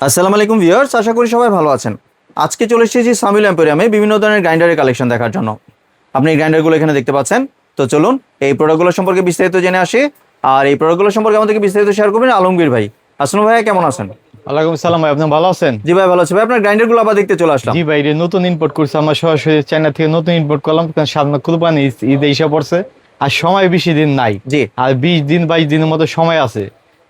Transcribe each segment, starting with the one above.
আসসালামু আলাইকুম ভিউয়ার্স, আশা করি সবাই ভালো আছেন। আজকে চলে এসেছি সামিল এম্পোরিয়ামে বিভিন্ন ধরনের গ্রাইন্ডারের কালেকশন দেখার জন্য। আপনি এই গ্রাইন্ডারগুলো এখানে দেখতে পাচ্ছেন। তো চলুন এই প্রোডাক্টগুলো সম্পর্কে বিস্তারিত জেনে আসি। আর এই প্রোডাক্টগুলো সম্পর্কে আমাদেরকে বিস্তারিত শেয়ার করবেন আলমগীর ভাই। আসসালামু ভাইয়া, কেমন আছেন? ওয়ালাইকুম সালাম ভাই, আপনি ভালো আছেন? জি ভাই, ভালো আছি ভাই। আপনার গ্রাইন্ডারগুলো আবার দেখতে চলে আসলাম। জি ভাই, এটা নতুন ইম্পোর্ট করছে, আমরা সরাসরি চায়না থেকে নতুন ইম্পোর্ট করলাম, কারণ সামনে কুরবানি ঈদ এসে পড়ছে আর সময় বেশি দিন নাই। জি। আর 20 দিন 22 দিনের মতো সময় আছে।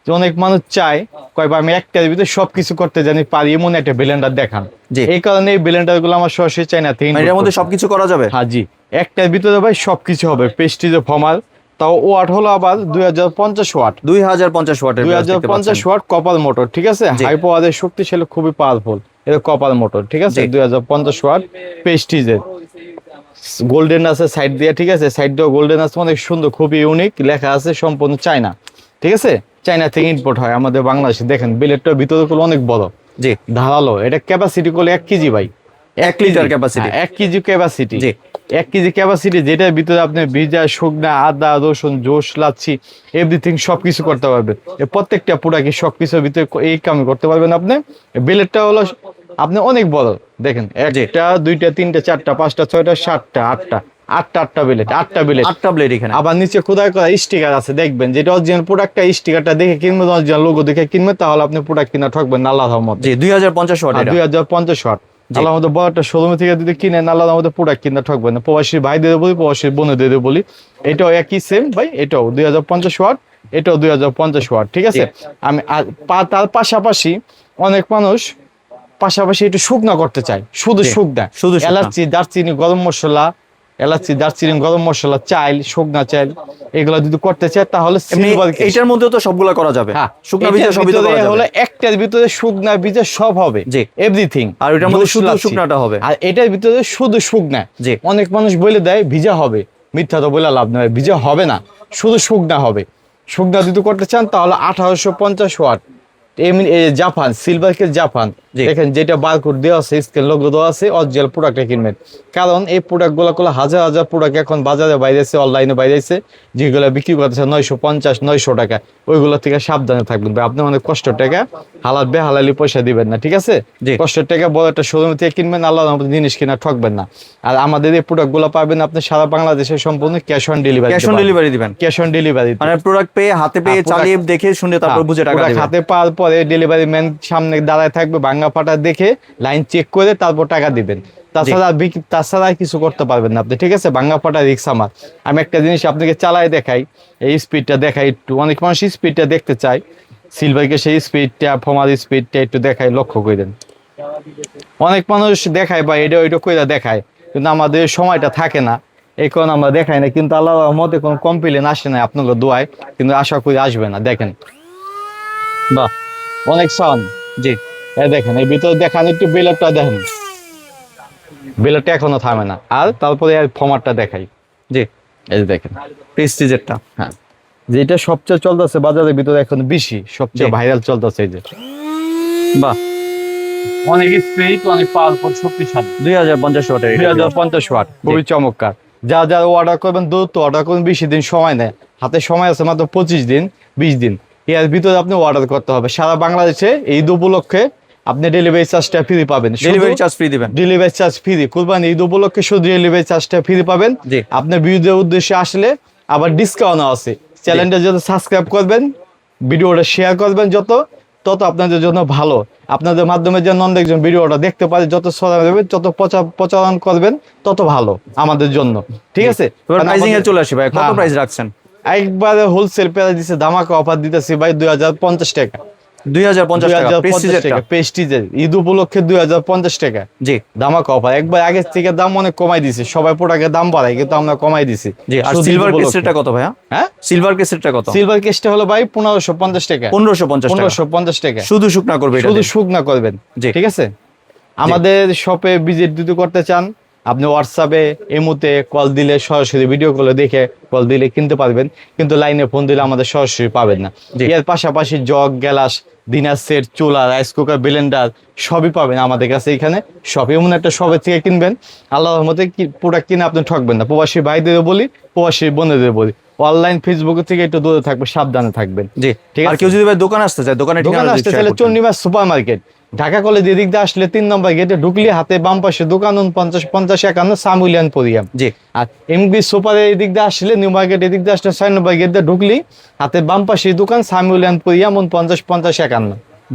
যে অনেক মানুষ চায় কয়বার আমি একটার ভিতরে সবকিছু করতে জানি পারি এমন একটা ব্লেন্ডার দেখান। জি। এই কারণে এই ব্লেন্ডার গুলো আমার সরাসরি চায়না থেকে মানে এর মধ্যে সবকিছু করা যাবে? হ্যাঁ জি, একটার ভিতরে ভাই সবকিছু হবে। পেস্টিজ ফর্মাল, তাও ওয়াট হলো আবার 2050 ওয়াট। 2050 ওয়াটের 2050 ওয়াট কপার মোটর, ঠিক আছে? হাই পাওয়ারের শক্তিশালী, খুবই পাওয়ারফুল। এটা কপার মোটর, ঠিক আছে? জি। 2050 ওয়াট পেস্টিজের গোল্ডেন আছে সাইড দিয়ে, ঠিক আছে? সাইড দিয়ে গোল্ডেন আছে, অনেক সুন্দর, খুবই ইউনিক। লেখা আছে সম্পূর্ণ চায়না, ঠিক আছে? চায়না থেকে ইম্পোর্ট হয় আমাদের বাংলাদেশে। দেখেন বিলেটটার ভিতরে গুলো অনেক বড়, জি। ধারালো। এটা ক্যাপাসিটি করলে 1 কেজি ভাই, 1 লিটার ক্যাপাসিটি। 1 KG capacity. জি। 1 কেজি ক্যাপাসিটি, যেটার ভিতরে আপনি ভিজা, শুকনা, আদা, রসুন, জোস, লাচ্ছি, এভরিথিং সবকিছু করতে পারবেন। এই প্রত্যেকটা প্রোডাক্ট সবকিছুর ভিতরে এই কাম করতে পারবেন আপনি। বিলেটটা হলো আপনি অনেক বড়। দেখেন, একটা, দুইটা, তিনটা, চারটা, পাঁচটা, ছয়টা, সাতটা, আটটা বিলেট, 8টা বিলেট, 8টা ব্লেড এখানে। আবার নিচে খোদাই করা স্টিকার আছে। দেখবেন যেটা অরিজিনাল প্রোডাক্টটা, স্টিকারটা দেখে কিনবেন, অরিজিনাল লোগো দেখে কিনবেন, তাহলে আপনি প্রোডাক্ট কিনা ঠকবেন না আল্লাহর রহমতে। জি, 2050 ওয়াট এটা। 2050 ওয়াট। আল্লাহর মধ্যে বড় একটা শোরুম থেকে যদি কিনেন, আল্লাহর মধ্যে প্রোডাক্ট কিনা ঠকবেন না। প্রবাসী ভাইদের বলি, প্রবাসী বোনদের বলি, এটাও একই সেম ভাই। এটাও 2050 ওয়াট, এটাও 2050 ওয়াট, ঠিক আছে? আমি তার পাশাপাশি অনেক মানুষ পাশাপাশি একটু শুকনা করতে চায়, শুধু শুকনা, শুধু শুকনা। এলাচি, দারচিনি, গরম মশলা, এলাচি, দারচিনি, গরম মশলা, চাইল, শুকনা চাইল, এগুলো যদি করতে চায় তাহলে সিলভার কেস। এটার মধ্যেও তো সবগুলা করা যাবে। হ্যাঁ, শুকনা বীজ সবই তো করা যাবে। হলো একটার ভিতরে শুকনা বীজে সব হবে, জি। এভরিথিং। আর এটার মধ্যে শুধু শুকনাটা হবে। আর এটার ভিতরে শুধু শুকনা। জি। অনেক মানুষ বলে দেয় ভিজা হবে, মিথ্যা তো বলে লাভ নয়, ভিজা হবে না, শুধু শুকনা হবে। শুকনা যদি করতে চান তাহলে 1850 ওয়াট। এমনি জাপান, সিলভার কেস জাপান। জি। দেখেন যেটা বারকোড দেওয়া আছে, স্ক্যান লোগো দেওয়া আছে, অরিজিনাল প্রোডাক্টটা কিনবেন। কারণ এই প্রোডাক্টগুলো হাজার হাজার প্রোডাক্ট এখন বাজারে বাইরেছে, অনলাইনে বাইরেছে, যেগুলো বিক্রি করতেছে 950 900 টাকা। ওইগুলো থেকে সাবধানে থাকবেন ভাই। আপনি অনেক কষ্টের টাকা হালাল বেহালালি পয়সা দিবেন না, ঠিক আছে? জি। কষ্টের টাকা বড় একটা শোরুম থেকে কিনবেন, আল্লাহর রহমতে জিনিস কিনা ঠকবেন না। আর আমাদের এই প্রোডাক্টগুলো পাবেন আপনি সারা বাংলাদেশে সম্পূর্ণ cash on delivery. Cash on delivery দিবেন? ক্যাশ অন ডেলিভারি, মানে প্রোডাক্ট পেয়ে হাতে পেয়ে চালিয়ে দেখে শুনে তারপর বুঝে টাকা দিবেন। হাতে পাওয়ার পরে ডেলিভারি ম্যান সামনে দাঁড়ায় থাকবে, ভাঙা ফাটা দেখে লাইন চেক করে তারপর টাকা দিবেন। তাছাড়া আর কিছু করতে পারবেন না আপনি, ঠিক আছে? ভাঙা ফাটা রিক্স আমার। আমি একটা জিনিস আপনাকে চালাই দেখাই, এই স্পিডটা দেখাই একটু। অনেক মানুষ স্পিডটা দেখতে চায়, সিলভারকে সেই স্পিডটা, ফর্মাল স্পিডটা একটু দেখাই, লক্ষ্য করে দেন। অনেক মানুষ দেখায় বা এটা ওইটা কইরা দেখায়, কিন্তু আমাদের সময়টা থাকে না, এই কারণে আমরা দেখাই না। কিন্তু আল্লাহর রহমতে কোনো কমপ্লেন আসে না আপনাদের দোয়ায়, কিন্তু আশা করি আসবে না। দেখেন, বাহ, অনেক সাউন্ড। জি। এই দেখেন, এই ভিতরে দেখান একটু, বেলারটা দেখেন, বেলারটা এখনো থামে না। আর তারপরে ফর্মারটা দেখাই। জি। এই যে দেখেন প্রেস্টিজেরটা। হ্যাঁ, যেটা সবচেয়ে চলতেছে বাজারের ভিতরে এখন বেশি, সবচেয়ে জি। ভাইরাল চলতেছে। এই যে বাহ, অনেক স্পিড, অনেক পাওয়ারফুল, শক্তিশালী। 2050 ওয়াটের। 2050 ওয়াট, খুবই চমৎকার। যা যা অর্ডার করবেন দ্রুত অর্ডার করুন, বেশি দিন সময় নেয়, হাতে সময় আছে মাত্র 25 দিন 20 দিন। এর ভিতরে আপনি অর্ডার করতে হবে। সারা বাংলাদেশে ঈদ উপলক্ষে আপনি ডেলিভারি চার্জটা ফ্রি পাবেন। ডেলিভারি চার্জ ফ্রি দিবেন? Delivery charge free. Qurbani Eid উপলক্ষে শুধু ডেলিভারি চার্জটা ফ্রি পাবেন। জি। আপনার ভিডিওর উদ্দেশ্যে আসলে আবার ডিসকাউন্ট আছে। চ্যানেলটা যত সাবস্ক্রাইব করবেন, ভিডিওটা শেয়ার করবেন, তত আপনাদের জন্য ভালো। আপনাদের মাধ্যমে যে একজন ভিডিওটা দেখতে পারে, যত ছড়াবে, যত প্রচারণ করবেন, তত ভালো আমাদের জন্য, ঠিক আছে? প্রাইসিং এ চলে আসি ভাই, কত প্রাইস রাখছেন? একবারে হোলসেল প্রাইস দিছে, ধামাকা অফার দিতেছি ভাই, 2050 টাকা। 2050 টাকা প্রেস্টিজেরটা? প্রেস্টিজের ঈদ উপলক্ষে 2050 টাকা। জি। ধামাকা অফার। একবার আগের থেকে দাম অনেক কমাই দিছি, সবাই প্রোডাক্টের দাম বাড়ায়, কিন্তু আমরা কমাই দিছি। জি। আর সিলভার কেসেরটা কত ভাইয়া? হ্যাঁ, সিলভার কেসেরটা কত? সিলভার কেসটা হলো ভাই 1550 টাকা। 1550 টাকা। শুধু শুকনা করবে এটা? শুধু শুকনা করবেন, জি। ঠিক আছে? আমাদের শপে ভিজিট যদি করতে চান, আপনি হোয়াটসঅ্যাপে এমুতে কল দিলে, সরাসরি ভিডিও কলে দেখে কল দিলে কিনতে পারবেন, কিন্তু লাইনে ফোন দিলে আমাদের সরাসরি পাবেন না। এর পাশাপাশি জগ, গ্লাস, ডিনার সেট, চুলা, রাইস কুকার, ব্লেন্ডার সবই পাবেন আমাদের কাছে। এখানে সব এমন একটা শপের থেকে কিনবেন, আল্লাহর রহমতে প্রোডাক্ট কিনে আপনি ঠকবেন না। প্রবাসী ভাইদেরও বলি, প্রবাসী বোনেদের বলি, অনলাইন ফেসবুক থেকে একটু দূরে থাকবে, সাবধানে থাকবেন। জি, ঠিক আছে? আর কেউ যদি ভাই দোকানে আসতে চায়, দোকানে আসতে চাইলে চন্ডিমাস সুপার মার্কেট, ঢাকা কলেজ এদিক দিয়ে আসলে 3 নম্বর গেটে ঢুকলে হাতে বাম পাশে দোকান 49-50-51 সামুলিয়ান পরিয়াম। জি। আর এমবি সুপারের এদিক দিয়ে আসলে নিউ মার্কেট এদিক দিয়ে আসলে 6 নম্বর গেট দিয়ে ঢুকলি হাতে বাম পাশে দোকান সামুলিয়ান পরিয়াম 49-50-51।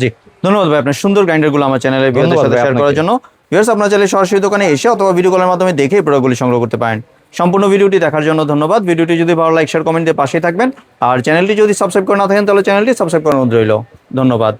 জি, ধন্যবাদ ভাই আপনার সুন্দর গ্রাইন্ডারগুলো আমার চ্যানেলের ভিউয়ারদের ধন্যবাদ সাথে ভাই শেয়ার করার আপনাকে। জন্য। ভিউয়ার্স, আপনার চাইলে সরাসরি দোকানে এসে অথবা ভিডিও কলের মাধ্যমে দেখে এই প্রোডাক্টগুলি সংগ্রহ করতে পারেন। সম্পূর্ণ ভিডিওটি দেখার জন্য ধন্যবাদ। ভিডিওটি যদি ভালো লাইক শেয়ার কমেন্ট দিয়ে পাশেই থাকবেন। আর চ্যানেলটি যদি সাবস্ক্রাইব করে না থাকেন তাহলে চ্যানেলটি সাবস্ক্রাইব করার অনুরোধ রইল। ধন্যবাদ।